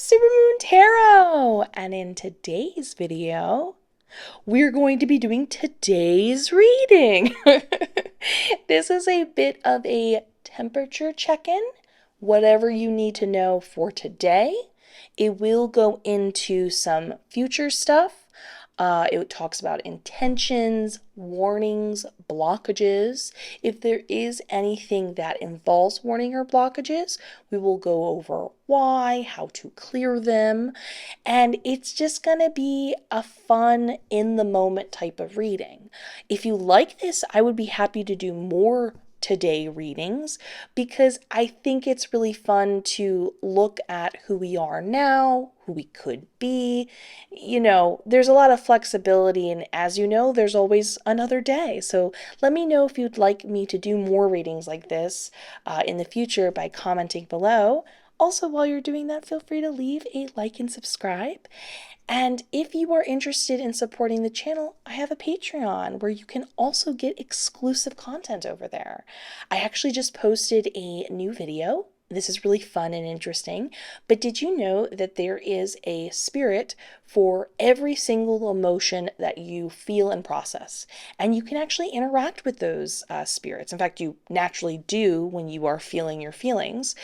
Supermoon Tarot, and in today's video, we're going to be doing today's reading. This is a bit of a temperature check-in, whatever you need to know for today. It will go into some future stuff. It talks about intentions, warnings, blockages. If there is anything that involves warning or blockages, we will go over why, how to clear them, and it's just going to be a fun, in the moment type of reading. If you like this, I would be happy to do more today readings because I think it's really fun to look at who we are now, who we could be. There's a lot of flexibility, and as you know, there's always another day. So let me know if you'd like me to do more readings like this in the future by commenting below. Also, while you're doing that, feel free to leave a like and subscribe. And if you are interested in supporting the channel, I have a Patreon where you can also get exclusive content over there. I actually just posted a new video. This is really fun and interesting. But did you know that there is a spirit for every single emotion that you feel and process? And you can actually interact with those spirits. In fact, you naturally do when you are feeling your feelings.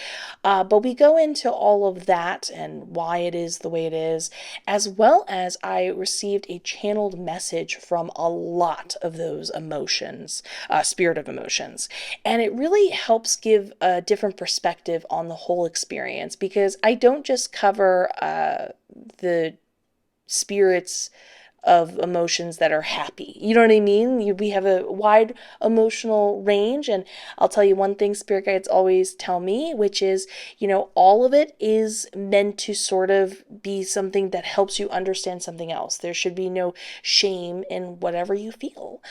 But we go into all of that and why it is the way it is, as well as I received a channeled message from a lot of those emotions, spirit of emotions. And it really helps give a different perspective on the whole experience because I don't just cover the spirits of emotions that are happy. You know what I mean? We have a wide emotional range, and I'll tell you one thing spirit guides always tell me, which is, all of it is meant to sort of be something that helps you understand something else. There should be no shame in whatever you feel.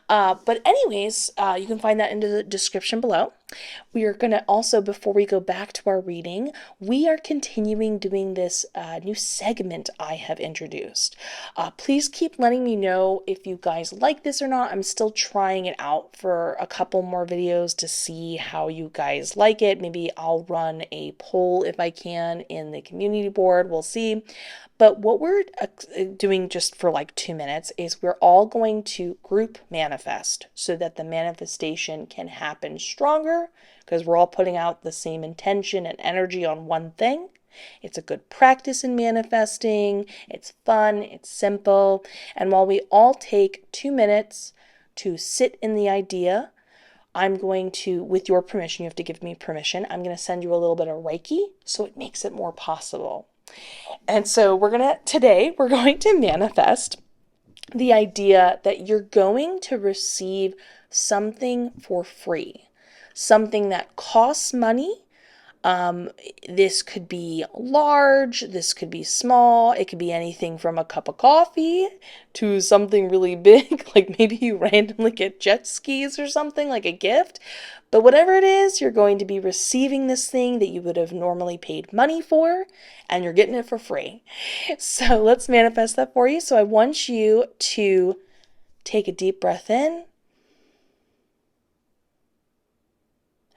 But anyways, you can find that in the description below. We are going to also, before we go back to our reading, we are continuing doing this new segment I have introduced. Please keep letting me know if you guys like this or not. I'm still trying it out for a couple more videos to see how you guys like it. Maybe I'll run a poll if I can in the community board. We'll see. But what we're doing just for like 2 minutes is we're all going to group manifest so that the manifestation can happen stronger because we're all putting out the same intention and energy on one thing. It's a good practice in manifesting. It's fun. It's simple. And while we all take 2 minutes to sit in the idea, I'm going to, with your permission, you have to give me permission, I'm going to send you a little bit of Reiki so it makes it more possible. And so today we're going to manifest the idea that you're going to receive something for free, something that costs money. This could be large, this could be small, it could be anything from a cup of coffee to something really big, like maybe you randomly get jet skis or something like a gift. But whatever it is, you're going to be receiving this thing that you would have normally paid money for, and you're getting it for free. So let's manifest that for you. So I want you to take a deep breath in,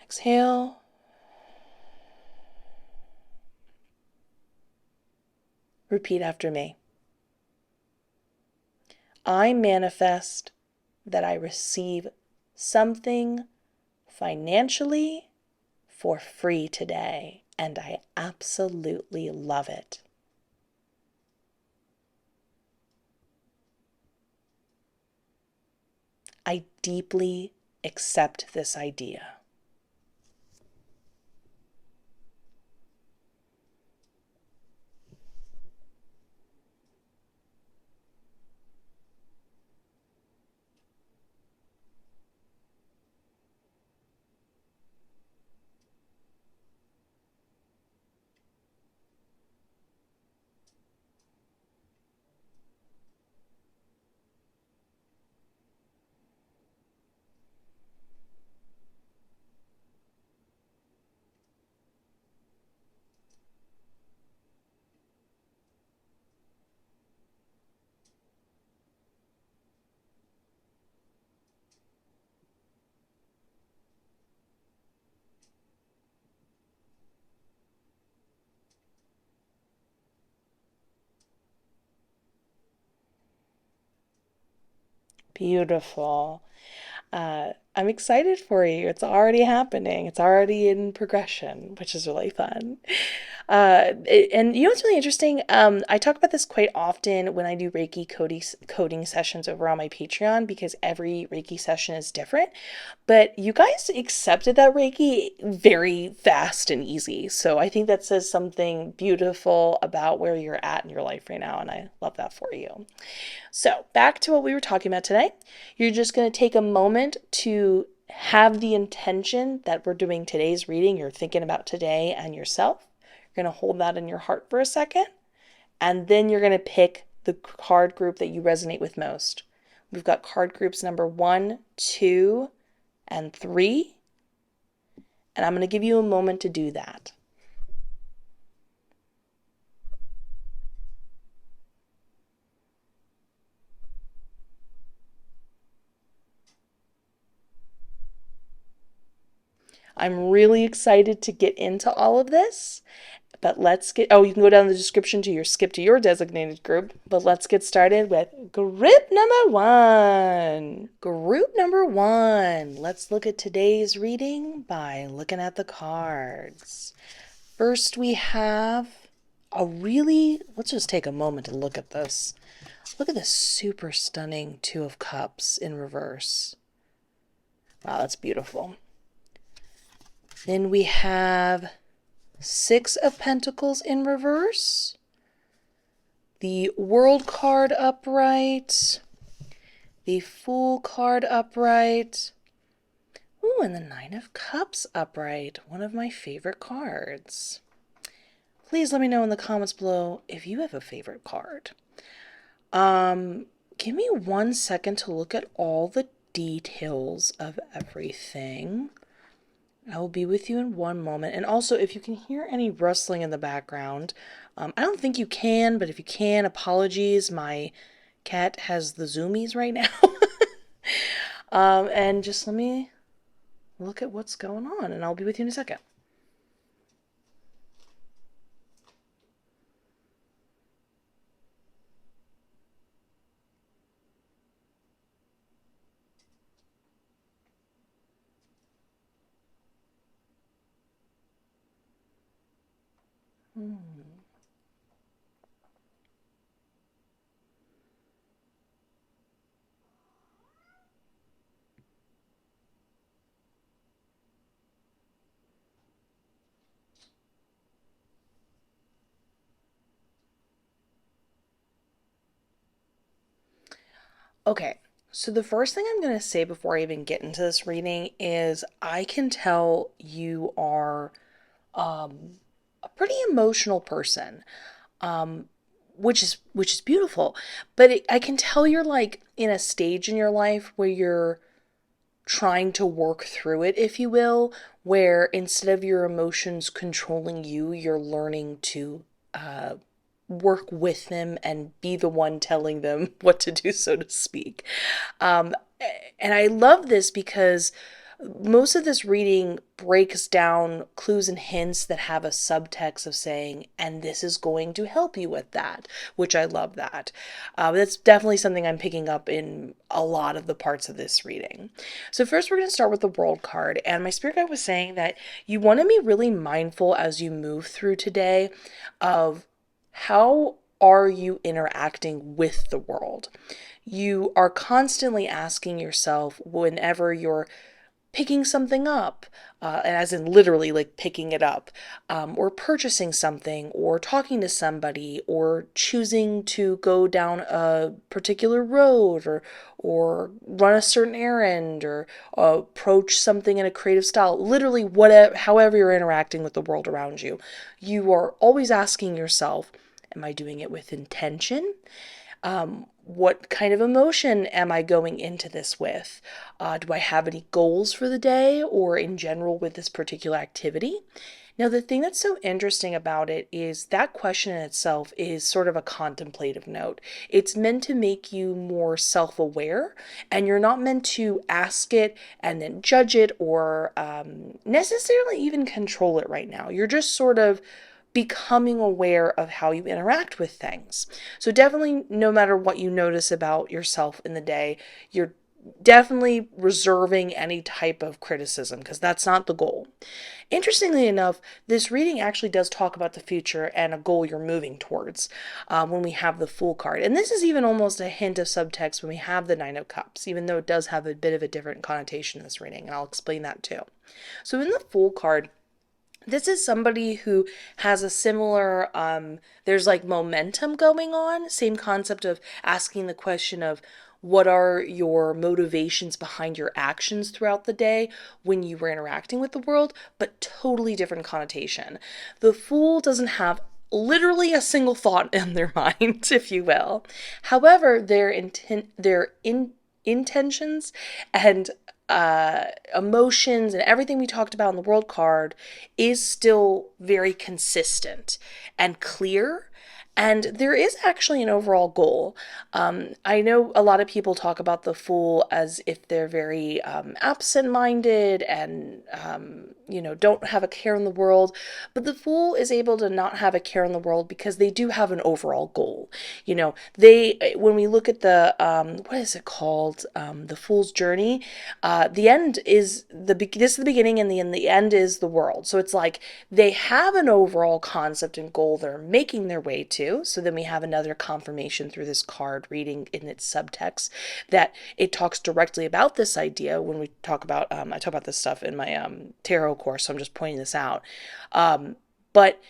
exhale, repeat after me. I manifest that I receive something financially for free today, and I absolutely love it. I deeply accept this idea. Beautiful. I'm excited for you. It's already happening. It's already in progression, which is really fun. And you know what's really interesting? I talk about this quite often when I do Reiki coding sessions over on my Patreon because every Reiki session is different. But you guys accepted that Reiki very fast and easy. So I think that says something beautiful about where you're at in your life right now. And I love that for you. So, back to what we were talking about today. You're just going to take a moment to have the intention that we're doing today's reading. You're thinking about today and yourself. You're going to hold that in your heart for a second. And then you're going to pick the card group that you resonate with most. We've got card groups number 1, 2, and 3. And I'm going to give you a moment to do that. I'm really excited to get into all of this, but let's get, oh, you can go down the description to your skip to your designated group, but let's get started with group number 1. Group number 1. Let's look at today's reading by looking at the cards. First, we have let's just take a moment to look at this. Look at this super stunning Two of Cups in reverse. Wow, that's beautiful. Then we have 6 of Pentacles in reverse, the World card upright, the Fool card upright, ooh, and the 9 of Cups upright, one of my favorite cards. Please let me know in the comments below if you have a favorite card. Give me 1 second to look at all the details of everything. I will be with you in 1 moment. And also, if you can hear any rustling in the background, I don't think you can, but if you can, apologies. My cat has the zoomies right now. And just let me look at what's going on, and I'll be with you in a second. Okay, so the first thing I'm going to say before I even get into this reading is I can tell you are a pretty emotional person, which is beautiful. But I can tell you're like in a stage in your life where you're trying to work through it, if you will, where instead of your emotions controlling you, you're learning to work with them and be the one telling them what to do, so to speak. And I love this because most of this reading breaks down clues and hints that have a subtext of saying, and this is going to help you with that, which I love that. That's definitely something I'm picking up in a lot of the parts of this reading. So first we're going to start with the World card, and my spirit guide was saying that you want to be really mindful as you move through today of how are you interacting with the world. You are constantly asking yourself whenever you're picking something up, as in literally like picking it up, or purchasing something, or talking to somebody, or choosing to go down a particular road, or run a certain errand, or approach something in a creative style. Literally, whatever, however you're interacting with the world around you, you are always asking yourself, "Am I doing it with intention? What kind of emotion am I going into this with? Do I have any goals for the day or in general with this particular activity?" Now, the thing that's so interesting about it is that question in itself is sort of a contemplative note. It's meant to make you more self-aware, and you're not meant to ask it and then judge it or necessarily even control it right now. You're just sort of becoming aware of how you interact with things. So definitely, no matter what you notice about yourself in the day, you're definitely reserving any type of criticism, because that's not the goal. Interestingly enough, this reading actually does talk about the future and a goal you're moving towards when we have the Fool card. And this is even almost a hint of subtext when we have the Nine of Cups, even though it does have a bit of a different connotation in this reading, and I'll explain that too. So in the Fool card, this is somebody who has a similar, there's like momentum going on. Same concept of asking the question of what are your motivations behind your actions throughout the day when you were interacting with the world, but totally different connotation. The Fool doesn't have literally a single thought in their mind, if you will. However, intentions and emotions and everything we talked about in the world card is still very consistent and clear. And there is actually an overall goal. I know a lot of people talk about the Fool as if they're very absent-minded and, don't have a care in the world. But the Fool is able to not have a care in the world because they do have an overall goal. When we look at the, what is it called? The Fool's Journey. The end is this is the beginning, and the end is the world. So it's like they have an overall concept and goal they're making their way to. So then we have another confirmation through this card reading in its subtext that it talks directly about this idea when we talk about, I talk about this stuff in my tarot course, so I'm just pointing this out. But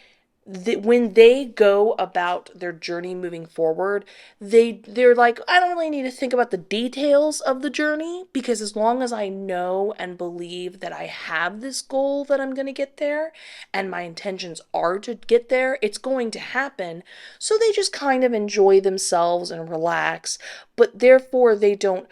when they go about their journey moving forward, they're like, I don't really need to think about the details of the journey, because as long as I know and believe that I have this goal that I'm going to get there and my intentions are to get there, it's going to happen. So they just kind of enjoy themselves and relax, but therefore they don't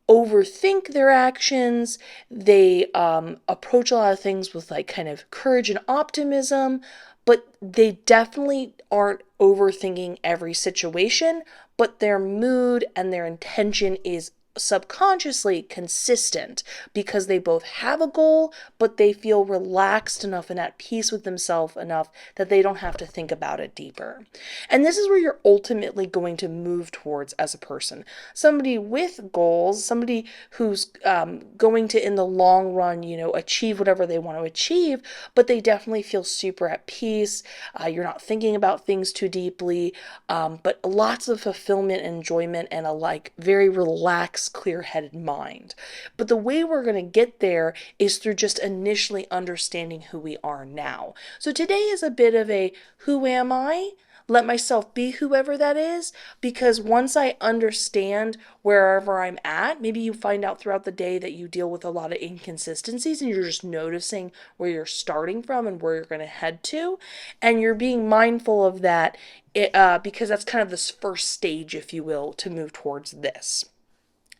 overthink their actions. They approach a lot of things with like kind of courage and optimism, but they definitely aren't overthinking every situation, but their mood and their intention is subconsciously consistent because they both have a goal, but they feel relaxed enough and at peace with themselves enough that they don't have to think about it deeper. And this is where you're ultimately going to move towards as a person. Somebody with goals, somebody who's going to, in the long run, achieve whatever they want to achieve, but they definitely feel super at peace. You're not thinking about things too deeply, but lots of fulfillment and enjoyment and a very relaxed, clear-headed mind. But the way we're going to get there is through just initially understanding who we are now. So today is a bit of a who am I? Let myself be whoever that is, because once I understand wherever I'm at, maybe you find out throughout the day that you deal with a lot of inconsistencies and you're just noticing where you're starting from and where you're going to head to, and you're being mindful of that because that's kind of this first stage, if you will, to move towards this.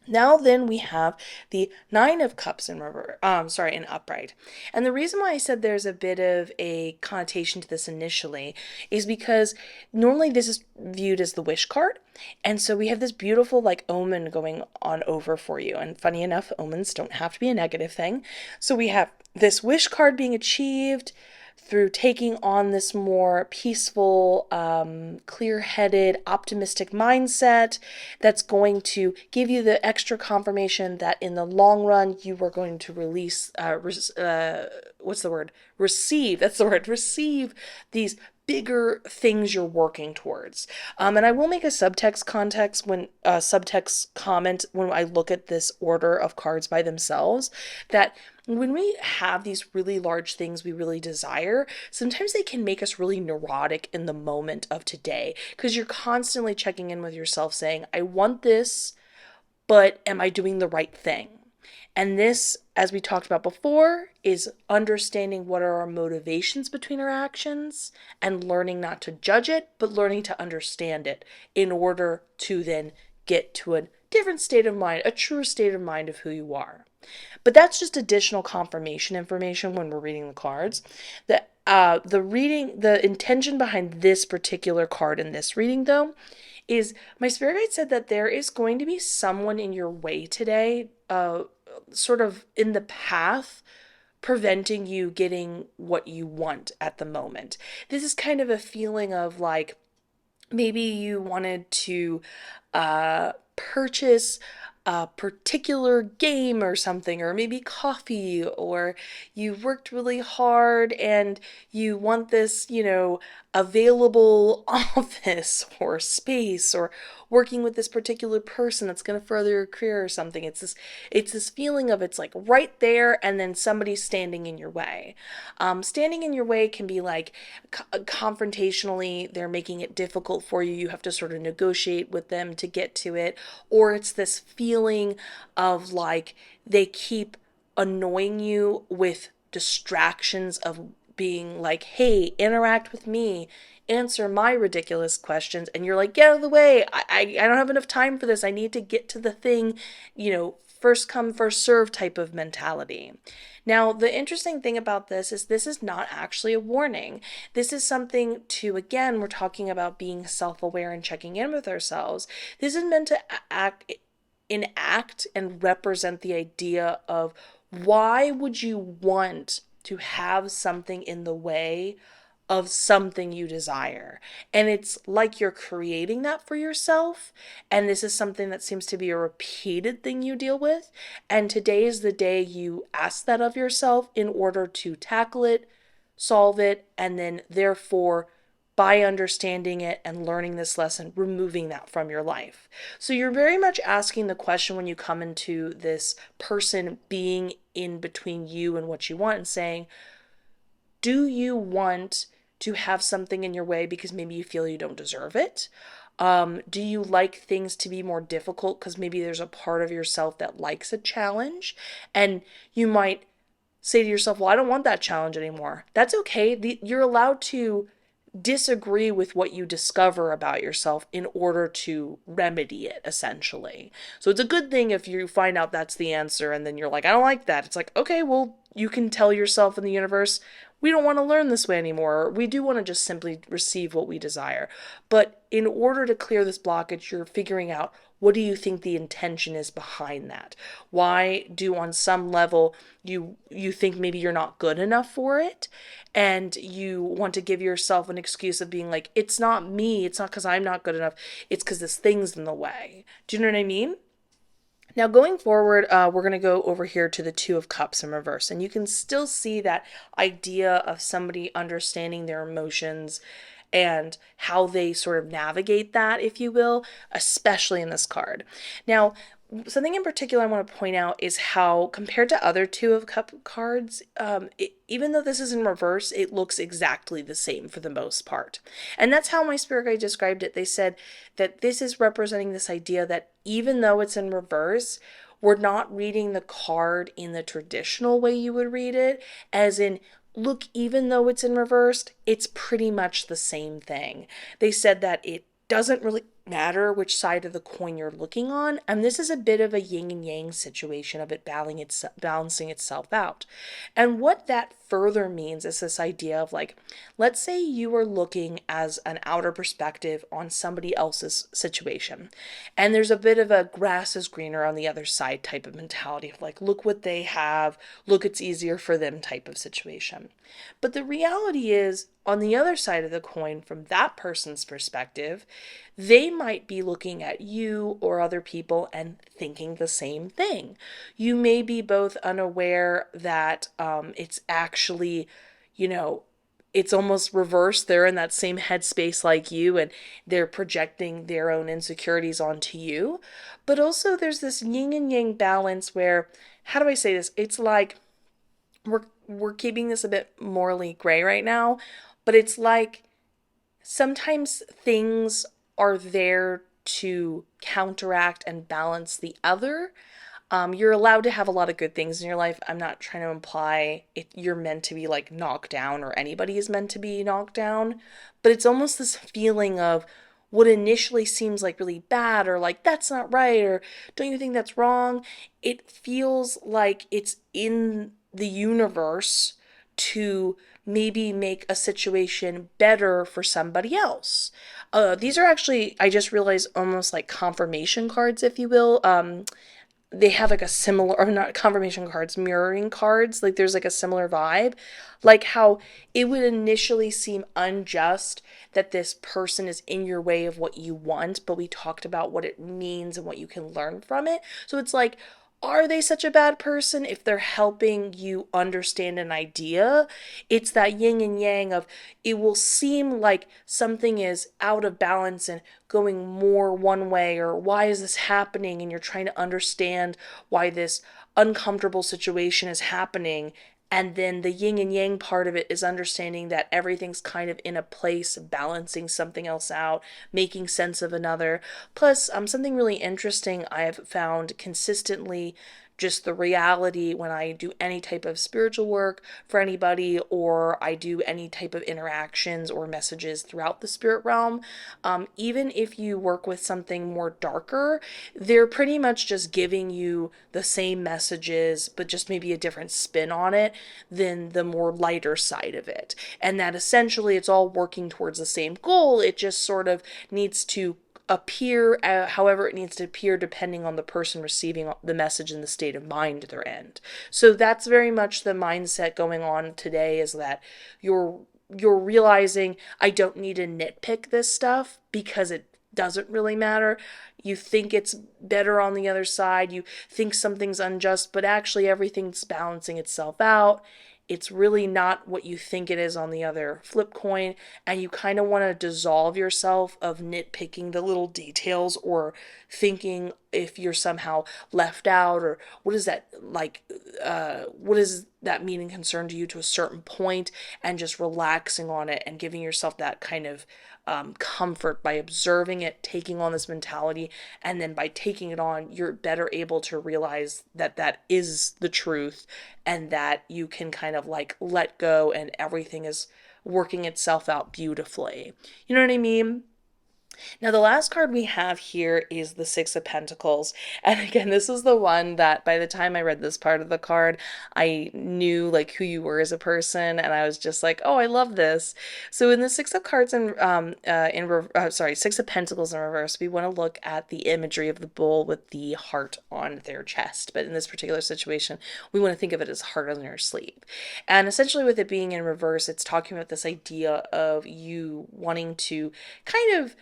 Now then we have the Nine of Cups in in upright. And the reason why I said there's a bit of a connotation to this initially is because normally this is viewed as the wish card. And so we have this beautiful omen going on over for you. And funny enough, omens don't have to be a negative thing. So we have this wish card being achieved through taking on this more peaceful, clear-headed, optimistic mindset that's going to give you the extra confirmation that in the long run you are going to receive these bigger things you're working towards. And I will make a subtext comment when I look at this order of cards by themselves, that when we have these really large things we really desire, sometimes they can make us really neurotic in the moment of today, because you're constantly checking in with yourself saying, I want this, but am I doing the right thing? And this, as we talked about before, is understanding what are our motivations between our actions and learning not to judge it, but learning to understand it in order to then get to a different state of mind, a truer state of mind of who you are. But that's just additional confirmation information when we're reading the cards. The intention behind this particular card in this reading, though, is my spirit guide said that there is going to be someone in your way today, sort of in the path, preventing you getting what you want at the moment. This is kind of a feeling of like, maybe you wanted to purchase a particular game or something, or maybe coffee, or you worked really hard and you want this, available office or space, or working with this particular person that's going to further your career or something. It's this feeling of it's like right there, and then somebody's standing in your way. Standing in your way can be like confrontationally, they're making it difficult for you. You have to sort of negotiate with them to get to it. Or it's this feeling of like they keep annoying you with distractions of being like, hey, interact with me, answer my ridiculous questions. And you're like, get out of the way. I don't have enough time for this. I need to get to the thing, first come, first serve type of mentality. Now, the interesting thing about this is not actually a warning. This is something to, again, we're talking about being self-aware and checking in with ourselves. This is meant to enact and represent the idea of why would you want to have something in the way of something you desire. And it's like you're creating that for yourself. And this is something that seems to be a repeated thing you deal with. And today is the day you ask that of yourself in order to tackle it, solve it, and then therefore, by understanding it and learning this lesson, removing that from your life. So you're very much asking the question when you come into this person being in between you and what you want, and saying, do you want to have something in your way because maybe you feel you don't deserve it? Do you like things to be more difficult because maybe there's a part of yourself that likes a challenge? And you might say to yourself, well, I don't want that challenge anymore. That's okay. You're allowed to disagree with what you discover about yourself in order to remedy it, essentially. So it's a good thing if you find out that's the answer and then you're like, I don't like that. It's like, okay, well, you can tell yourself in the universe, we don't want to learn this way anymore. We do want to just simply receive what we desire. But in order to clear this blockage, you're figuring out, what do you think the intention is behind that? Why do, on some level, you think maybe you're not good enough for it, and you want to give yourself an excuse of being like, it's not me, it's not because I'm not good enough, it's because this thing's in the way. Do you know what I mean? Now, going forward, we're going to go over here to the Two of Cups in reverse, and you can still see that idea of somebody understanding their emotions and how they sort of navigate that, if you will, especially in this card. Now, something in particular I want to point out is how, compared to other Two of Cup cards, even though this is in reverse, it looks exactly the same for the most part. And that's how my spirit guide described it. They said that this is representing this idea that even though it's in reverse, we're not reading the card in the traditional way you would read it, as in, look, even though it's in reversed, it's pretty much the same thing. They said that it doesn't really matter which side of the coin you're looking on, and this is a bit of a yin and yang situation of it balancing itself out. And what that further means is this idea of like, let's say you are looking as an outer perspective on somebody else's situation, and there's a bit of a grass is greener on the other side type of mentality of like, look what they have, look, it's easier for them type of situation. But the reality is, on the other side of the coin, from that person's perspective, they might be looking at you or other people and thinking the same thing. You may be both unaware that it's actually, it's almost reversed. They're in that same headspace like you, and they're projecting their own insecurities onto you. But also there's this yin and yang balance where, how do I say this? It's like we're keeping this a bit morally gray right now, but it's like sometimes things are there to counteract and balance the other. You're allowed to have a lot of good things in your life. I'm not trying to imply you're meant to be like knocked down, or anybody is meant to be knocked down, but it's almost this feeling of what initially seems like really bad, or like that's not right, or don't you think that's wrong? It feels like it's in the universe to maybe make a situation better for somebody else. These are actually, I just realized, almost like confirmation cards, if you will. they have like a similar, or not confirmation cards, mirroring cards, like there's like a similar vibe, like how it would initially seem unjust that this person is in your way of what you want, but we talked about what it means and what you can learn from it. So it's like, are they such a bad person if they're helping you understand an idea? It's that yin and yang of, it will seem like something is out of balance and going more one way, or why is this happening? And you're trying to understand why this uncomfortable situation is happening. And then the yin and yang part of it is understanding that everything's kind of in a place, balancing something else out, making sense of another. Plus, something really interesting I have found consistently, just the reality when I do any type of spiritual work for anybody, or I do any type of interactions or messages throughout the spirit realm, even if you work with something more darker, they're pretty much just giving you the same messages, but just maybe a different spin on it than the more lighter side of it. And that essentially it's all working towards the same goal. It just sort of needs to appear however it needs to appear depending on the person receiving the message and the state of mind they're in. So that's very much the mindset going on today, is that you're realizing, I don't need to nitpick this stuff because it doesn't really matter. You think it's better on the other side, you think something's unjust, but actually everything's balancing itself out. It's really not what you think it is on the other flip coin, and you kind of want to dissolve yourself of nitpicking the little details, or thinking if you're somehow left out, or what is that like, what does that mean and concern to you to a certain point, and just relaxing on it and giving yourself that kind of comfort by observing it, taking on this mentality, and then by taking it on, you're better able to realize that that is the truth, and that you can kind of like let go, and everything is working itself out beautifully. You know what I mean? Now, the last card we have here is the Six of Pentacles. And again, this is the one that by the time I read this part of the card, I knew like who you were as a person. And I was just like, oh, I love this. So in the Six of Cards Six of Pentacles in reverse, we want to look at the imagery of the bull with the heart on their chest. But in this particular situation, we want to think of it as heart on your sleeve. And essentially with it being in reverse, it's talking about this idea of you wanting to kind of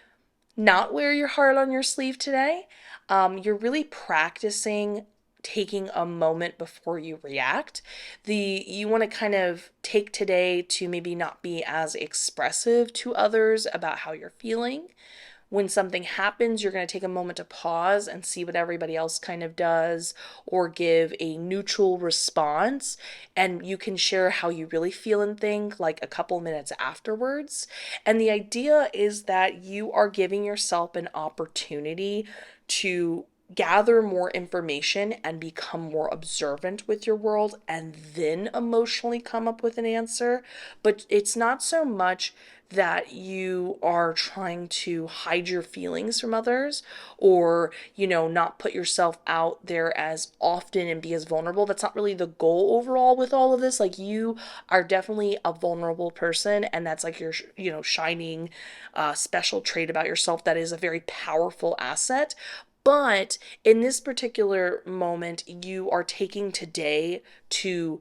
not wear your heart on your sleeve today. You're really practicing taking a moment before you react. You want to kind of take today to maybe not be as expressive to others about how you're feeling. When something happens, you're going to take a moment to pause and see what everybody else kind of does, or give a neutral response. And you can share how you really feel and think like a couple minutes afterwards. And the idea is that you are giving yourself an opportunity to gather more information and become more observant with your world, and then emotionally come up with an answer. But it's not so much that you are trying to hide your feelings from others, or not put yourself out there as often and be as vulnerable. That's not really the goal overall with all of this. Like, you are definitely a vulnerable person, and that's like your shining special trait about yourself that is a very powerful asset. But in this particular moment, you are taking today to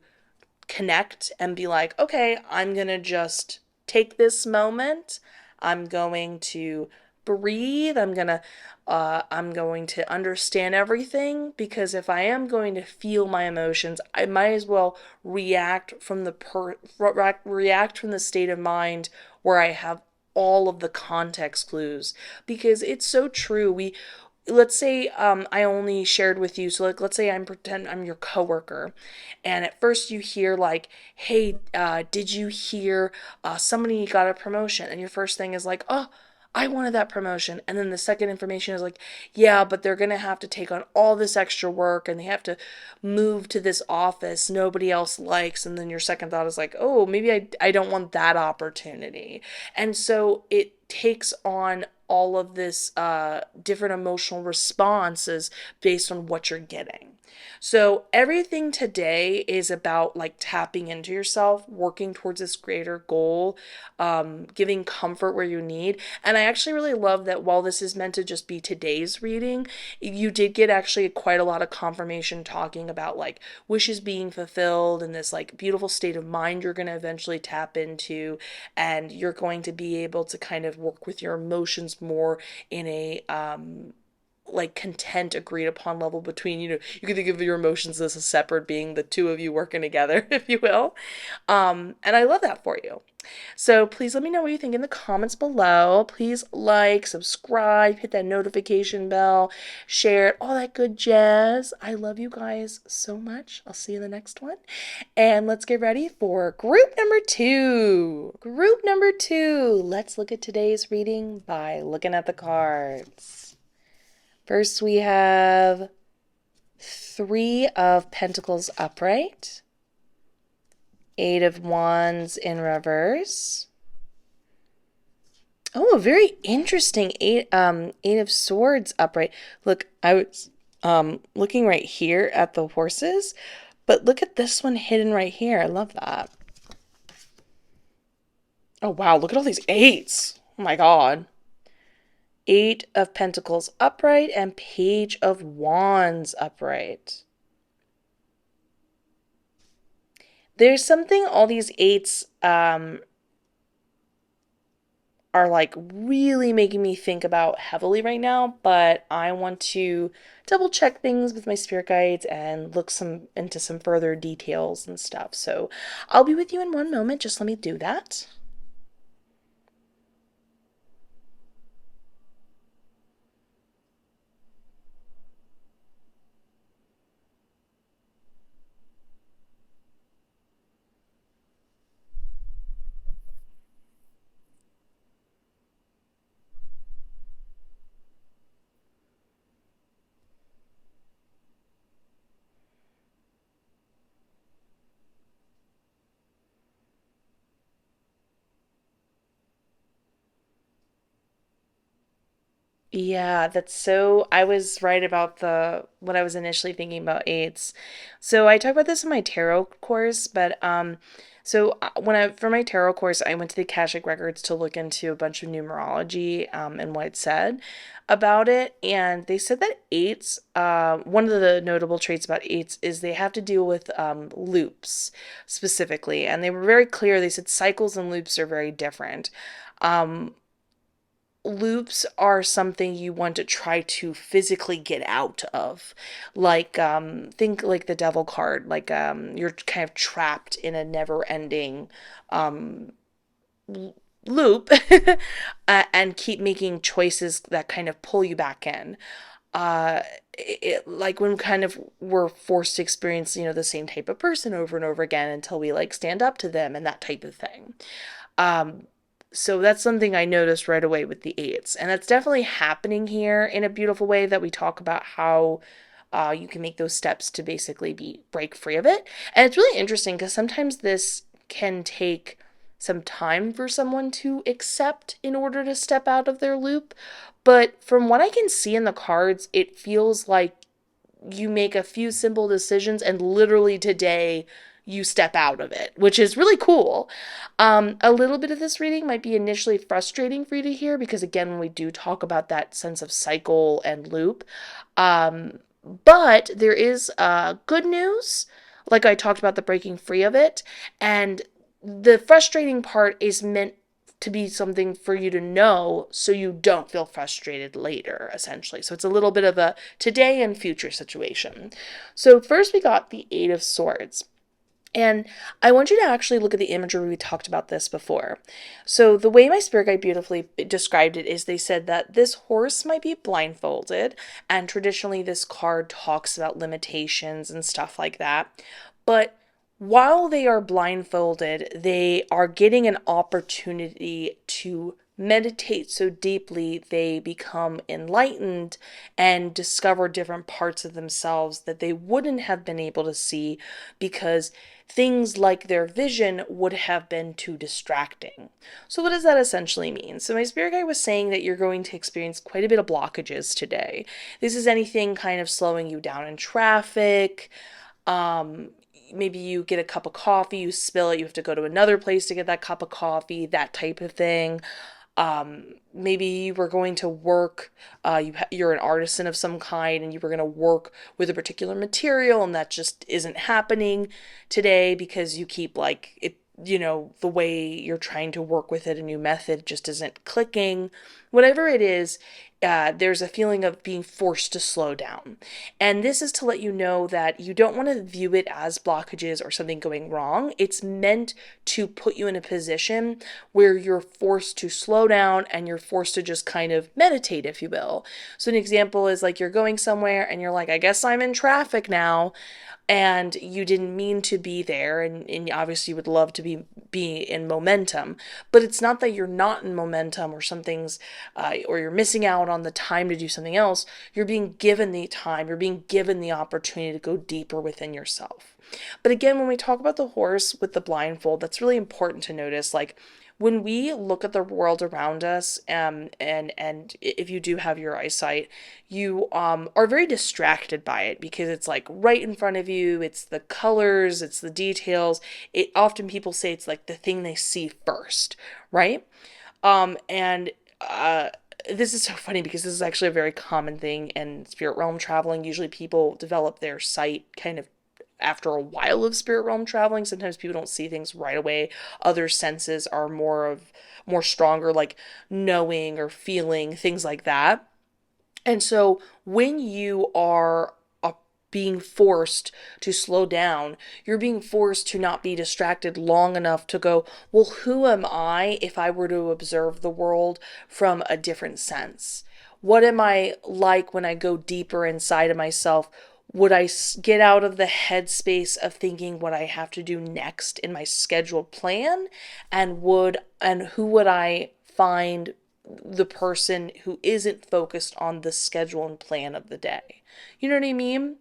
connect and be like, okay, I'm going to just take this moment. I'm going to breathe. I'm going to understand everything, because if I am going to feel my emotions, I might as well react from react from the state of mind where I have all of the context clues, because it's so true. Let's say I only shared with you, so like let's say I'm your coworker, and at first you hear like, hey, did you hear somebody got a promotion? And your first thing is like, oh, I wanted that promotion. And then the second information is like, yeah, but they're gonna have to take on all this extra work, and they have to move to this office nobody else likes. And then your second thought is like, oh, maybe I don't want that opportunity. And so it takes on all of this different emotional responses based on what you're getting. So everything today is about like tapping into yourself, working towards this greater goal, giving comfort where you need. And I actually really love that while this is meant to just be today's reading, you did get actually quite a lot of confirmation talking about like wishes being fulfilled and this like beautiful state of mind you're going to eventually tap into. And you're going to be able to kind of work with your emotions more in a like content agreed upon level between, you can think of your emotions as a separate being, the two of you working together, if you will. And I love that for you. So please let me know what you think in the comments below. Please like, subscribe, hit that notification bell, share it, all that good jazz. I love you guys so much. I'll see you in the next one. And let's get ready for group number two. Group number two. Let's look at today's reading by looking at the cards. First, we have Three of Pentacles upright, Eight of Wands in reverse. Oh, a very interesting Eight of Swords upright. Look, I was looking right here at the horses, but look at this one hidden right here. I love that. Oh wow, look at all these eights. Oh my God. Eight of Pentacles upright and Page of Wands upright. There's something all these eights are like really making me think about heavily right now, but I want to double check things with my spirit guides and look into some further details and stuff. So I'll be with you in one moment. Just let me do that. Yeah, that's so. I was right about the what I was initially thinking about eights. So I talk about this in my tarot course, but when I for my tarot course, I went to the Akashic Records to look into a bunch of numerology and what it said about it, and they said that eights, one of the notable traits about eights is they have to deal with loops specifically, and they were very clear. They said cycles and loops are very different. Um, Loops are something you want to try to physically get out of, like think like the devil card, like you're kind of trapped in a never ending um loop and keep making choices that kind of pull you back in. Like when kind of we're forced to experience, the same type of person over and over again until we like stand up to them and that type of thing. um so that's something I noticed right away with the eights. And that's definitely happening here in a beautiful way that we talk about how you can make those steps to basically break free of it. And it's really interesting because sometimes this can take some time for someone to accept in order to step out of their loop. But from what I can see in the cards, it feels like you make a few simple decisions and literally today you step out of it, which is really cool. A little bit of this reading might be initially frustrating for you to hear because, again, when we do talk about that sense of cycle and loop, but there is good news, like I talked about the breaking free of it, and the frustrating part is meant to be something for you to know so you don't feel frustrated later, essentially. So it's a little bit of a today and future situation. So first we got the Eight of Swords. And I want you to actually look at the imagery. We talked about this before. So the way my spirit guide beautifully described it is they said that this horse might be blindfolded, and traditionally this card talks about limitations and stuff like that. But while they are blindfolded, they are getting an opportunity to meditate so deeply they become enlightened and discover different parts of themselves that they wouldn't have been able to see because things like their vision would have been too distracting. So, what does that essentially mean? So, my spirit guide was saying that you're going to experience quite a bit of blockages today. This is anything kind of slowing you down in traffic. Um, Maybe you get a cup of coffee, you spill it, you have to go to another place to get that cup of coffee, that type of thing. Maybe you were going to work, you're an artisan of some kind and you were going to work with a particular material and that just isn't happening today because you keep like it, the way you're trying to work with it, a new method just isn't clicking. Whatever it is, there's a feeling of being forced to slow down. And this is to let you know that you don't want to view it as blockages or something going wrong. It's meant to put you in a position where you're forced to slow down and you're forced to just kind of meditate, if you will. So, an example is like you're going somewhere and you're like, I guess I'm in traffic now, and you didn't mean to be there, and obviously you would love to be in momentum, but it's not that you're not in momentum or something's or you're missing out on the time to do something else. You're being given the time, you're being given the opportunity to go deeper within yourself. But again, when we talk about the horse with the blindfold, that's really important to notice. Like when we look at the world around us, and if you do have your eyesight, you are very distracted by it because it's like right in front of you. It's the colors, it's the details. It often people say it's like the thing they see first, right? And this is so funny because this is actually a very common thing in spirit realm traveling. Usually people develop their sight kind of after a while of spirit realm traveling. Sometimes people don't see things right away. Other senses are more stronger, like knowing or feeling, things like that. And so when you are being forced to slow down, you're being forced to not be distracted long enough to go, well, who am I if I were to observe the world from a different sense? What am I like when I go deeper inside of myself? Would I get out of the headspace of thinking what I have to do next in my scheduled plan? And who would I find the person who isn't focused on the schedule and plan of the day? You know what I mean?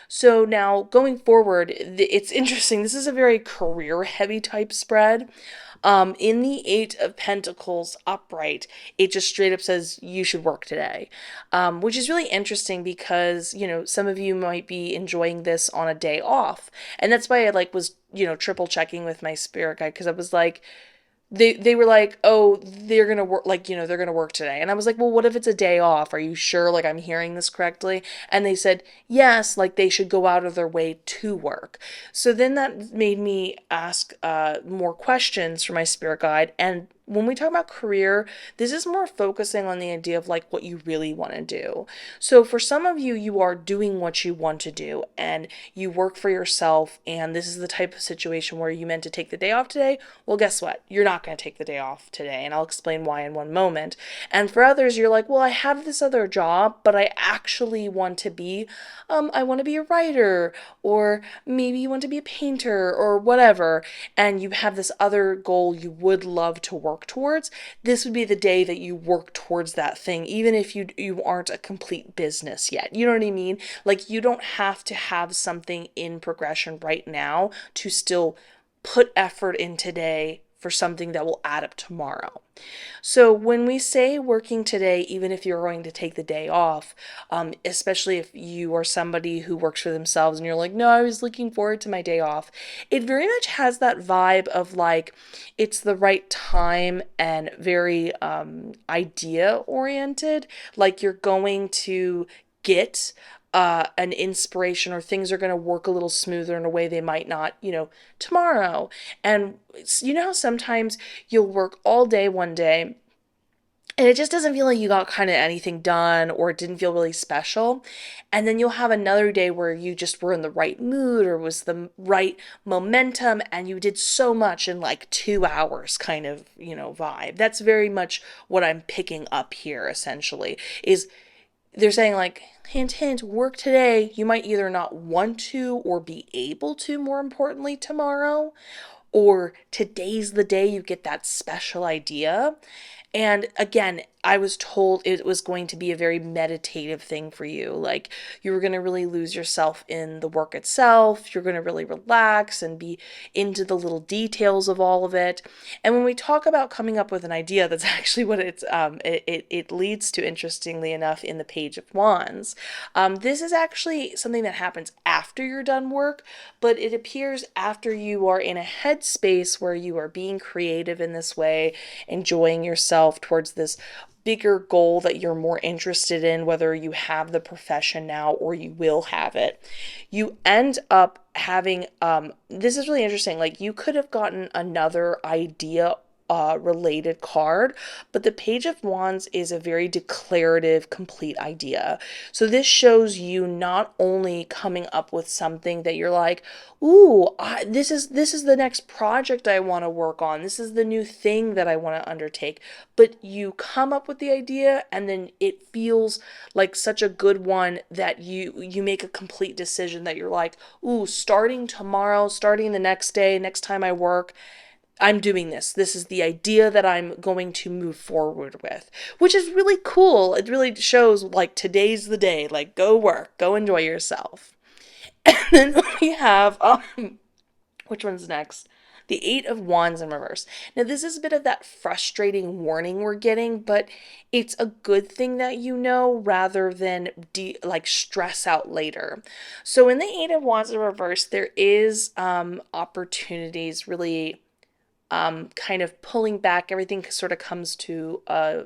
So now going forward, it's interesting. This is a very career heavy type spread. In the Eight of Pentacles upright, it just straight up says you should work today, which is really interesting because, some of you might be enjoying this on a day off. And that's why I was, triple checking with my spirit guide because I was like, they were like, oh, they're gonna work, they're gonna work today. And I was like, well, what if it's a day off? Are you sure, like, I'm hearing this correctly? And they said yes, like they should go out of their way to work. So then that made me ask more questions for my spirit guide. And when we talk about career, this is more focusing on the idea of like what you really want to do. So for some of you, you are doing what you want to do and you work for yourself, and this is the type of situation where you meant to take the day off today. Well, guess what? You're not going to take the day off today, and I'll explain why in one moment. And for others, you're like, well, I have this other job, but I actually want to be, I want to be a writer, or maybe you want to be a painter or whatever, and you have this other goal you would love to work towards. This would be the day that you work towards that thing, even if you aren't a complete business yet. You know what I mean? Like you don't have to have something in progression right now to still put effort in today for something that will add up tomorrow. So when we say working today, even if you're going to take the day off, especially if you are somebody who works for themselves and you're like, no, I was looking forward to my day off, it very much has that vibe of like it's the right time and very idea oriented. Like you're going to get an inspiration, or things are going to work a little smoother in a way they might not, tomorrow. And how sometimes you'll work all day one day and it just doesn't feel like you got kind of anything done, or it didn't feel really special. And then you'll have another day where you just were in the right mood or was the right momentum and you did so much in like 2 hours kind of, vibe. That's very much what I'm picking up here essentially is they're saying like, hint, hint, work today. You might either not want to or be able to, more importantly, tomorrow. or today's the day you get that special idea. And again, I was told it was going to be a very meditative thing for you. Like you were going to really lose yourself in the work itself. You're going to really relax and be into the little details of all of it. And when we talk about coming up with an idea, that's actually what it leads to, interestingly enough, in the Page of Wands. This is actually something that happens after you're done work, but it appears after you are in a headspace where you are being creative in this way, enjoying yourself towards this bigger goal that you're more interested in, whether you have the profession now or you will have it. You end up having, this is really interesting, like you could have gotten another idea related card, but the Page of Wands is a very declarative, complete idea. So this shows you not only coming up with something that you're like, ooh, this is the next project I want to work on. This is the new thing that I want to undertake. But you come up with the idea and then it feels like such a good one that you make a complete decision that you're like, ooh, starting tomorrow, starting the next day, next time I work, I'm doing this. This is the idea that I'm going to move forward with, which is really cool. It really shows like today's the day, like go work, go enjoy yourself. And then we have, which one's next? The Eight of Wands in reverse. Now, this is a bit of that frustrating warning we're getting, but it's a good thing that you know rather than like stress out later. So in the Eight of Wands in reverse, there is opportunities really kind of pulling back. Everything sort of comes to a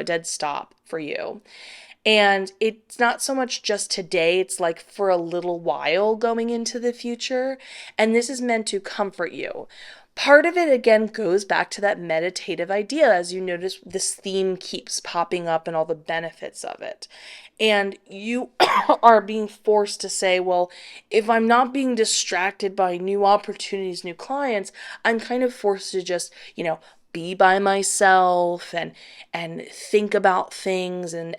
dead stop for you. And it's not so much just today, it's like for a little while going into the future. And this is meant to comfort you. Part of it, again, goes back to that meditative idea. As you notice, this theme keeps popping up and all the benefits of it. And you are being forced to say, well, if I'm not being distracted by new opportunities, new clients, I'm kind of forced to just, be by myself and think about things and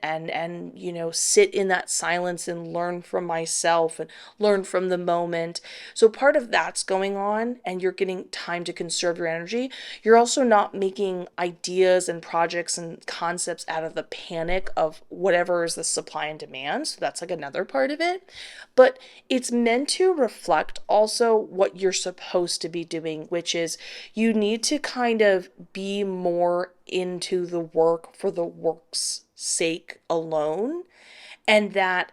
sit in that silence and learn from myself and learn from the moment. So part of that's going on and you're getting time to conserve your energy. You're also not making ideas and projects and concepts out of the panic of whatever is the supply and demand. So that's like another part of it. But it's meant to reflect also what you're supposed to be doing, which is you need to kind of be more into the work for the work's sake alone. And that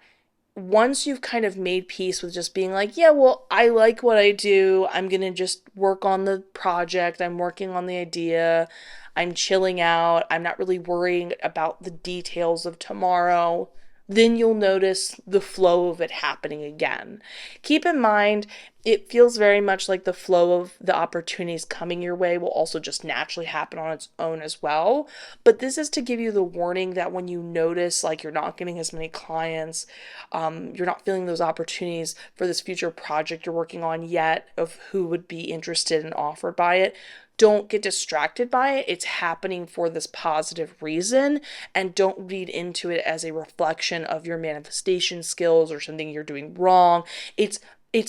once you've kind of made peace with just being like, yeah, well, I like what I do. I'm going to just work on the project. I'm working on the idea. I'm chilling out. I'm not really worrying about the details of tomorrow. Then you'll notice the flow of it happening again. Keep in mind, it feels very much like the flow of the opportunities coming your way will also just naturally happen on its own as well. But this is to give you the warning that when you notice like you're not getting as many clients, you're not feeling those opportunities for this future project you're working on yet of who would be interested and offered by it. Don't get distracted by it. It's happening for this positive reason, and don't read into it as a reflection of your manifestation skills or something you're doing wrong. It's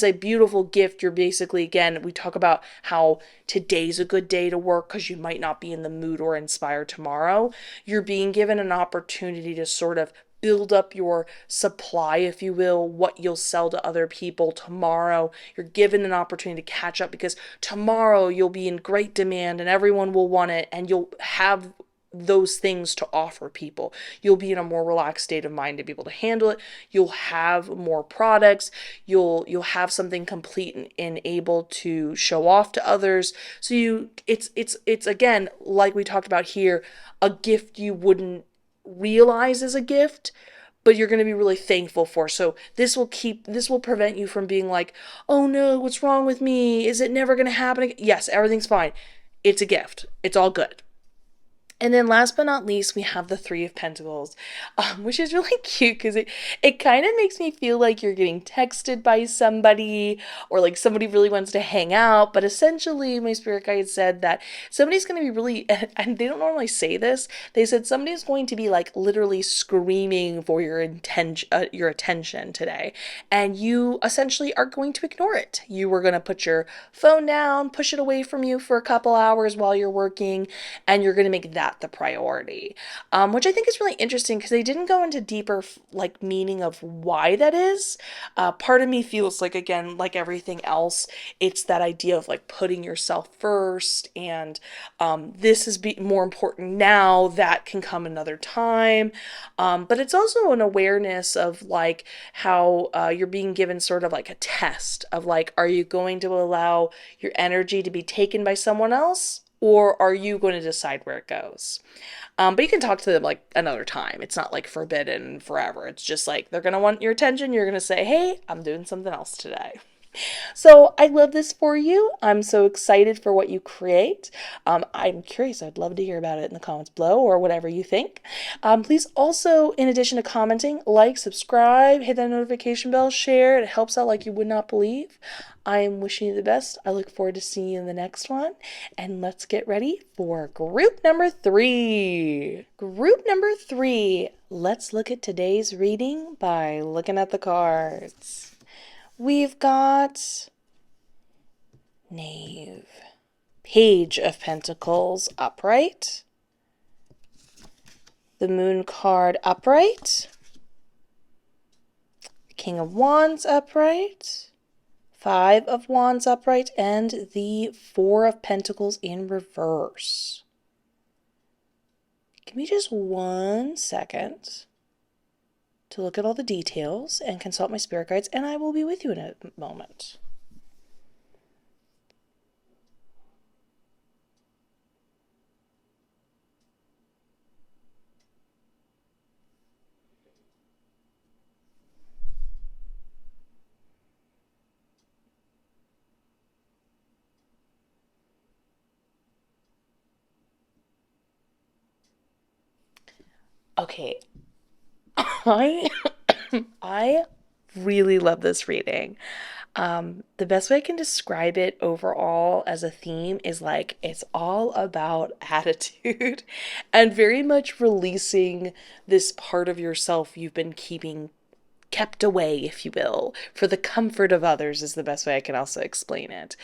a beautiful gift. You're basically, again, we talk about how today's a good day to work because you might not be in the mood or inspired tomorrow. You're being given an opportunity to sort of build up your supply, if you will, what you'll sell to other people tomorrow. You're given an opportunity to catch up because tomorrow you'll be in great demand and everyone will want it and you'll have those things to offer people. You'll be in a more relaxed state of mind to be able to handle it. You'll have more products. You'll have something complete and able to show off to others. So it's again, like we talked about here, a gift you wouldn't realize as a gift, but you're going to be really thankful for. So this will prevent you from being like, oh no, what's wrong with me? Is it never going to happen again? Yes, everything's fine. It's a gift. It's all good. And then last but not least, we have the Three of Pentacles, which is really cute because it kind of makes me feel like you're getting texted by somebody or like somebody really wants to hang out. But essentially, my spirit guide said that somebody's going to be really, and they don't normally say this, they said somebody's going to be like literally screaming for your attention today. And you essentially are going to ignore it. You were going to put your phone down, push it away from you for a couple hours while you're working, and you're going to make that the priority, which I think is really interesting because they didn't go into deeper like meaning of why that is. Part of me feels like, again, like everything else, it's that idea of like putting yourself first, and this is more important now, that can come another time. But it's also an awareness of like how you're being given sort of like a test of like, are you going to allow your energy to be taken by someone else? Or are you going to decide where it goes? But you can talk to them like another time. It's not like forbidden forever. It's just like they're going to want your attention. You're going to say, hey, I'm doing something else today. So I love this for you. I'm so excited for what you create. I'm curious. I'd love to hear about it in the comments below or whatever you think. Please also, in addition to commenting, like, subscribe, hit that notification bell, share. It helps out like you would not believe. I am wishing you the best. I look forward to seeing you in the next one. And let's get ready for group number 3. Group number 3. Let's look at today's reading by looking at the cards. We've got Knave, Page of Pentacles upright, the Moon card upright, King of Wands upright, Five of Wands upright, and the Four of Pentacles in reverse. Give me just 1 second to look at all the details and consult my spirit guides, and I will be with you in a moment. Okay, I really love this reading. The best way I can describe it overall as a theme is like it's all about attitude and very much releasing this part of yourself you've been kept away, if you will, for the comfort of others is the best way I can also explain it.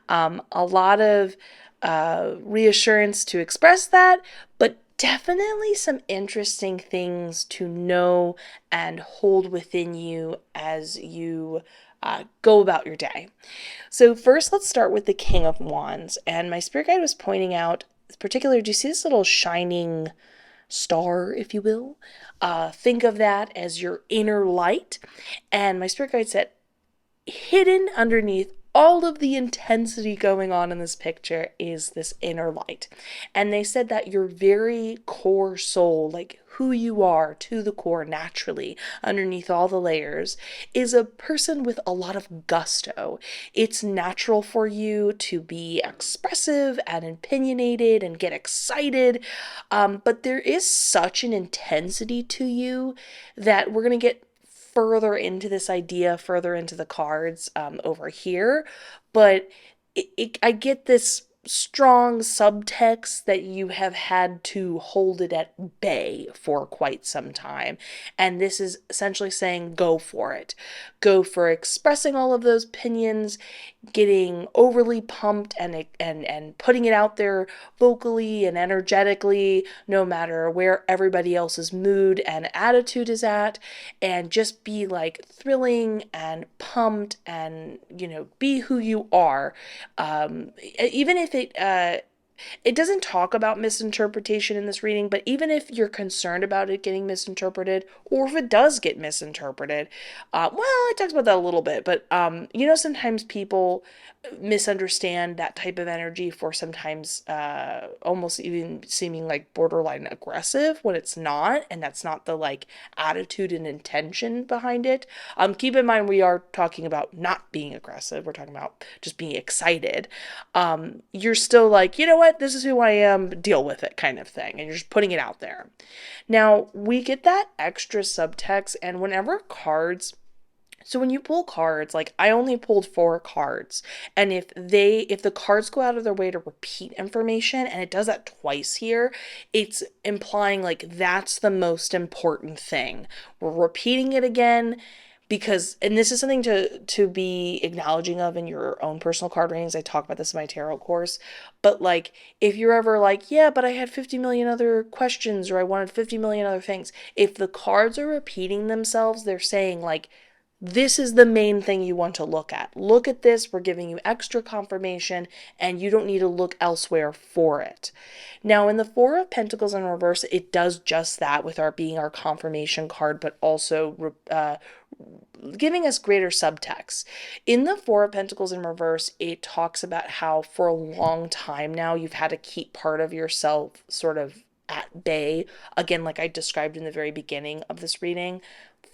A lot of reassurance to express that, but definitely some interesting things to know and hold within you as you go about your day. So first, let's start with the King of Wands. And my spirit guide was pointing out, particularly, do you see this little shining star, if you will? Think of that as your inner light. And my spirit guide said, hidden underneath all of the intensity going on in this picture is this inner light. And they said that your very core soul, like who you are to the core naturally, underneath all the layers, is a person with a lot of gusto. It's natural for you to be expressive and opinionated and get excited, but there is such an intensity to you that we're going to get further into this idea, further into the cards over here, but I get this strong subtext that you have had to hold it at bay for quite some time. And this is essentially saying, go for it. Go for expressing all of those opinions, getting overly pumped and putting it out there vocally and energetically, no matter where everybody else's mood and attitude is at, and just be like thrilling and pumped and, be who you are. Even if it doesn't talk about misinterpretation in this reading, but even if you're concerned about it getting misinterpreted, or if it does get misinterpreted, well, it talks about that a little bit, but, sometimes people misunderstand that type of energy for sometimes almost even seeming like borderline aggressive when it's not, and that's not the like attitude and intention behind it. Keep in mind we are talking about not being aggressive. We're talking about just being excited. You're still like, you know what? what, this is who I am, deal with it kind of thing. And you're just putting it out there. Now, we get that extra subtext, and whenever cards, so when you pull cards, like I only pulled 4 cards, and if the cards go out of their way to repeat information, and it does that twice here, it's implying like that's the most important thing. We're repeating it again because, and this is something to be acknowledging of in your own personal card readings. I talk about this in my tarot course, but like if you're ever like, yeah, but I had 50 million other questions, or I wanted 50 million other things, if the cards are repeating themselves, they're saying like, this is the main thing you want to look at. Look at this. We're giving you extra confirmation, and you don't need to look elsewhere for it. Now, in the Four of Pentacles in reverse, it does just that with being our confirmation card, but also giving us greater subtext. In the Four of Pentacles in reverse, it talks about how for a long time now you've had to keep part of yourself sort of at bay. Again, like I described in the very beginning of this reading,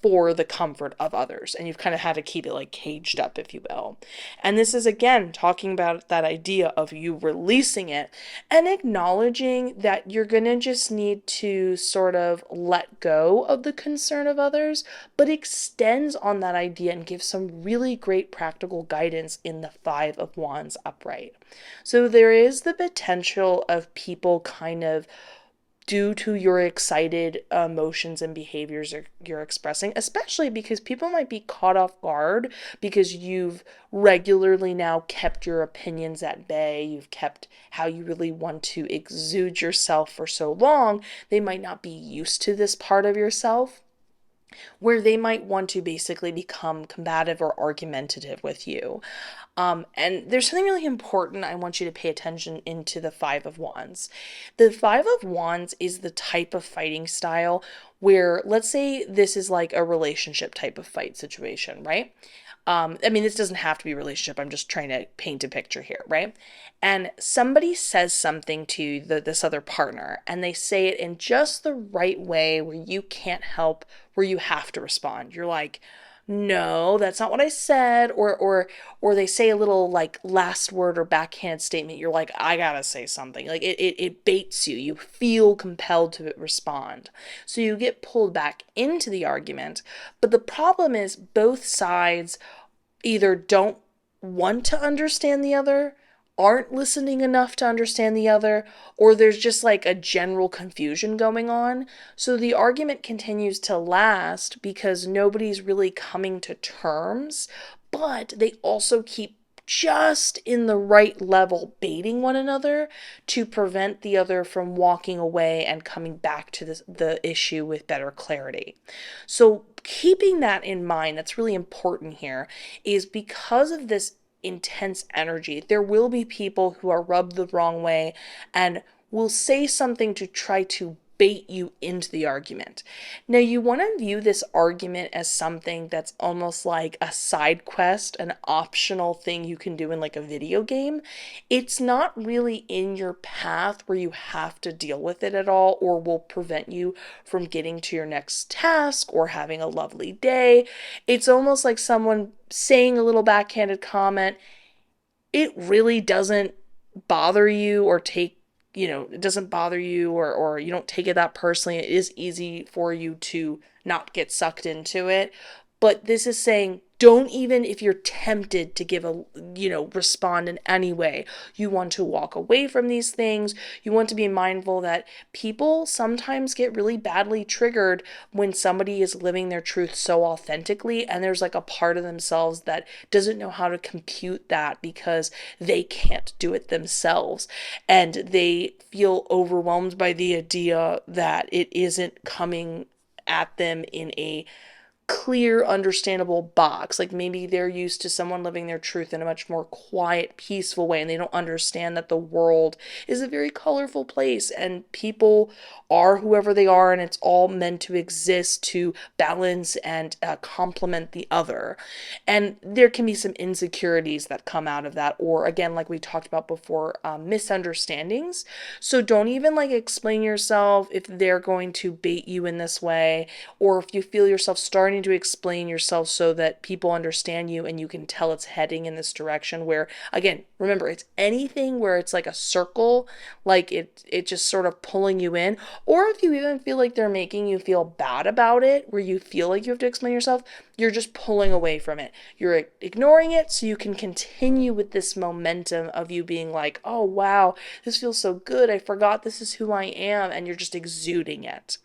for the comfort of others. And you've kind of had to keep it like caged up, if you will. And this is again talking about that idea of you releasing it and acknowledging that you're going to just need to sort of let go of the concern of others, but extends on that idea and gives some really great practical guidance in the Five of Wands upright. So there is the potential of people kind of, due to your excited emotions and behaviors you're expressing, especially because people might be caught off guard because you've regularly now kept your opinions at bay, you've kept how you really want to exude yourself for so long, they might not be used to this part of yourself, where they might want to basically become combative or argumentative with you. And there's something really important I want you to pay attention into the Five of Wands. The Five of Wands is the type of fighting style where, let's say this is like a relationship type of fight situation, right? I mean, this doesn't have to be a relationship. I'm just trying to paint a picture here, right? And somebody says something to this other partner, and they say it in just the right way where you can't help, where you have to respond. You're like, no, that's not what I said, or they say a little like last word or backhand statement. You're like, I gotta say something. Like it baits you. You feel compelled to respond. So you get pulled back into the argument. But the problem is both sides either don't want to understand the other, aren't listening enough to understand the other, or there's just like a general confusion going on. So the argument continues to last because nobody's really coming to terms, but they also keep just in the right level baiting one another to prevent the other from walking away and coming back to the issue with better clarity. So keeping that in mind, that's really important here, is because of this intense energy, there will be people who are rubbed the wrong way and will say something to try to bait you into the argument. Now, you want to view this argument as something that's almost like a side quest, an optional thing you can do in like a video game. It's not really in your path where you have to deal with it at all, or will prevent you from getting to your next task or having a lovely day. It's almost like someone saying a little backhanded comment. It really doesn't bother you or it doesn't bother you, or you don't take it that personally. It is easy for you to not get sucked into it. But this is saying, don't, even if you're tempted to give respond in any way, you want to walk away from these things. You want to be mindful that people sometimes get really badly triggered when somebody is living their truth so authentically, and there's like a part of themselves that doesn't know how to compute that because they can't do it themselves. And they feel overwhelmed by the idea that it isn't coming at them in a clear, understandable box. Like maybe they're used to someone living their truth in a much more quiet, peaceful way, and they don't understand that the world is a very colorful place and people are whoever they are, and it's all meant to exist to balance and complement the other. And there can be some insecurities that come out of that, or again, like we talked about before, misunderstandings. So don't even like explain yourself if they're going to bait you in this way, or if you feel yourself starting starting to explain yourself so that people understand you and you can tell it's heading in this direction where, again, remember, it's anything where it's like a circle, like it just sort of pulling you in. Or if you even feel like they're making you feel bad about it, where you feel like you have to explain yourself, you're just pulling away from it. You're ignoring it so you can continue with this momentum of you being like, oh, wow, this feels so good. I forgot this is who I am. And you're just exuding it.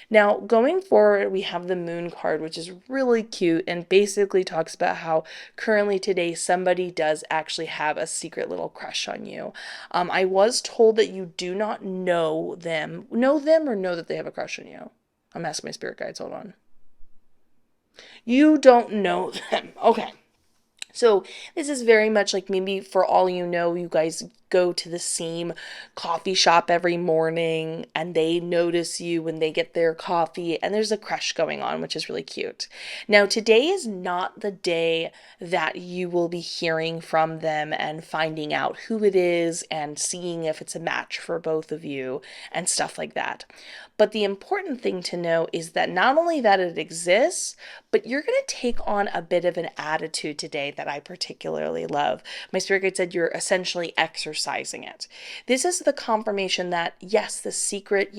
Now, going forward, we have the Moon card, which is really cute and basically talks about how currently today somebody does actually have a secret little crush on you. I was told that you do not know them or know that they have a crush on you. I'm asking my spirit guides, hold on. You don't know them. Okay. So this is very much like maybe for all you know, you guys go to the same coffee shop every morning and they notice you when they get their coffee and there's a crush going on, which is really cute. Now, today is not the day that you will be hearing from them and finding out who it is and seeing if it's a match for both of you and stuff like that. But the important thing to know is that not only that it exists, but you're going to take on a bit of an attitude today that I particularly love. My spirit guide said you're essentially exercising it. This is the confirmation that, yes, the secret,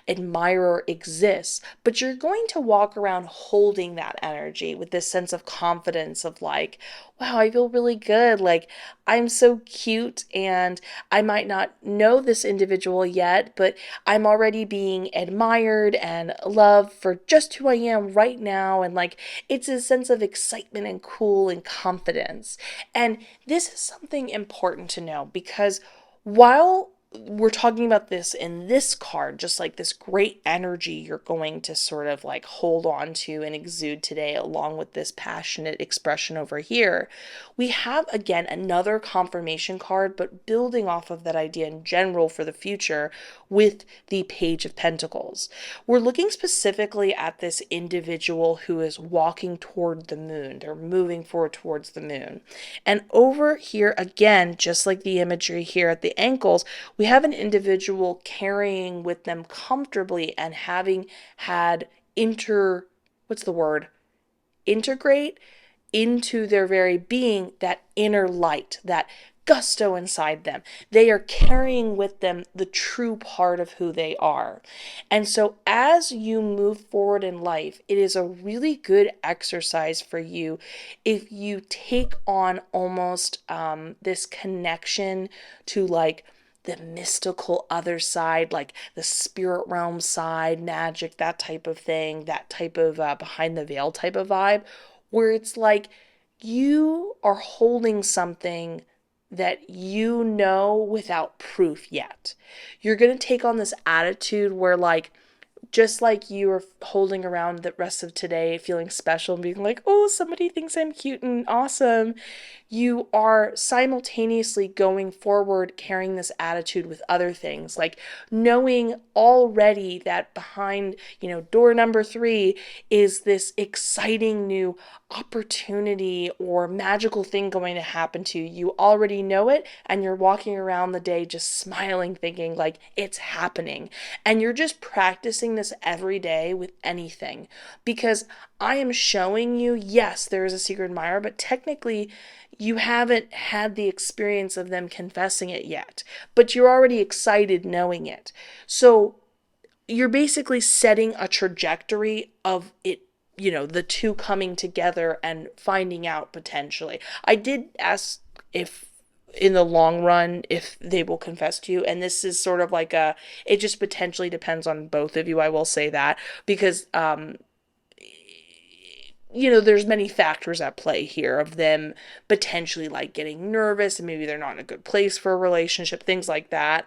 admirer exists, but you're going to walk around holding that energy with this sense of confidence of like, wow, I feel really good. Like, I'm so cute and I might not know this individual yet, but I'm already being admired and loved for just who I am right now. And like, it's a sense of excitement and cool and confidence. And this is something important to know because while we're talking about this in this card, just like this great energy you're going to sort of like hold on to and exude today, along with this passionate expression over here. We have again another confirmation card, but building off of that idea in general for the future with the Page of Pentacles. We're looking specifically at this individual who is walking toward the moon. They're moving forward towards the moon. And over here again, just like the imagery here at the ankles, we have an individual carrying with them comfortably and having had integrate into their very being that inner light, that gusto inside them. They are carrying with them the true part of who they are. And so as you move forward in life, it is a really good exercise for you if you take on almost this connection to like the mystical other side, like the spirit realm side, magic, that type of thing, that type of behind the veil type of vibe, where it's like you are holding something that you know without proof yet. You're going to take on this attitude where like, just like you are holding around the rest of today feeling special and being like, oh, somebody thinks I'm cute and awesome, you are simultaneously going forward carrying this attitude with other things, like knowing already that behind, door number 3 is this exciting new opportunity or magical thing going to happen to you. You already know it and you're walking around the day just smiling, thinking like it's happening. And you're just practicing this every day with anything because I am showing you, yes, there is a secret admirer, but technically you haven't had the experience of them confessing it yet, but you're already excited knowing it. So you're basically setting a trajectory of it, the two coming together and finding out potentially. I did ask if in the long run if they will confess to you, and this is sort of like it just potentially depends on both of you. I will say that because there's many factors at play here of them potentially like getting nervous and maybe they're not in a good place for a relationship, things like that.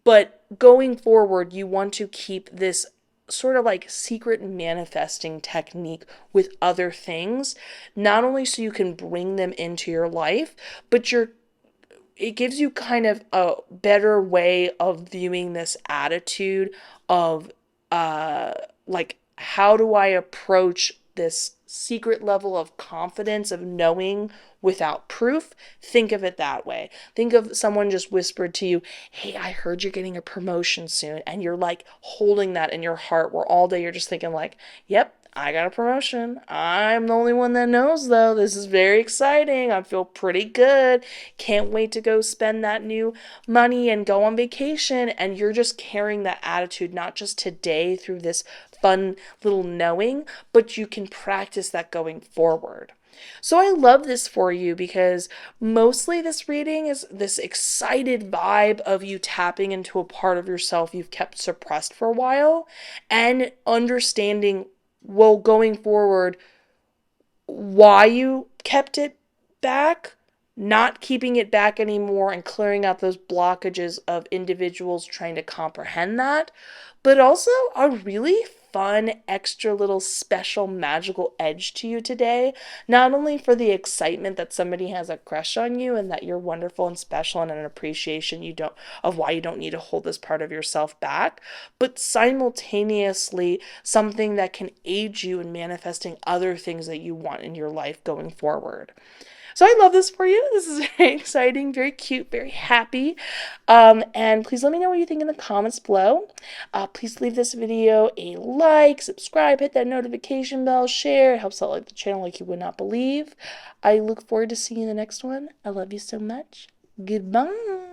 But going forward, you want to keep this sort of like secret manifesting technique with other things, not only so you can bring them into your life, but it gives you kind of a better way of viewing this attitude of like, how do I approach this secret level of confidence of knowing without proof? Think of it that way. Think of someone just whispered to you, hey, I heard you're getting a promotion soon. And you're like holding that in your heart where all day you're just thinking like, yep, I got a promotion. I'm the only one that knows, though. This is very exciting. I feel pretty good. Can't wait to go spend that new money and go on vacation. And you're just carrying that attitude, not just today through this fun little knowing, but you can practice that going forward. So I love this for you because mostly this reading is this excited vibe of you tapping into a part of yourself you've kept suppressed for a while and understanding, well, going forward, why you kept it back, not keeping it back anymore, and clearing out those blockages of individuals trying to comprehend that, but also a really fun, extra little special magical edge to you today. Not only for the excitement that somebody has a crush on you and that you're wonderful and special and an appreciation you don't of why you don't need to hold this part of yourself back, but simultaneously something that can aid you in manifesting other things that you want in your life going forward. So I love this for you. This is very exciting, very cute, very happy. And please let me know what you think in the comments below. Please leave this video a like, subscribe, hit that notification bell, share. It helps out like the channel like you would not believe. I look forward to seeing you in the next one. I love you so much. Goodbye.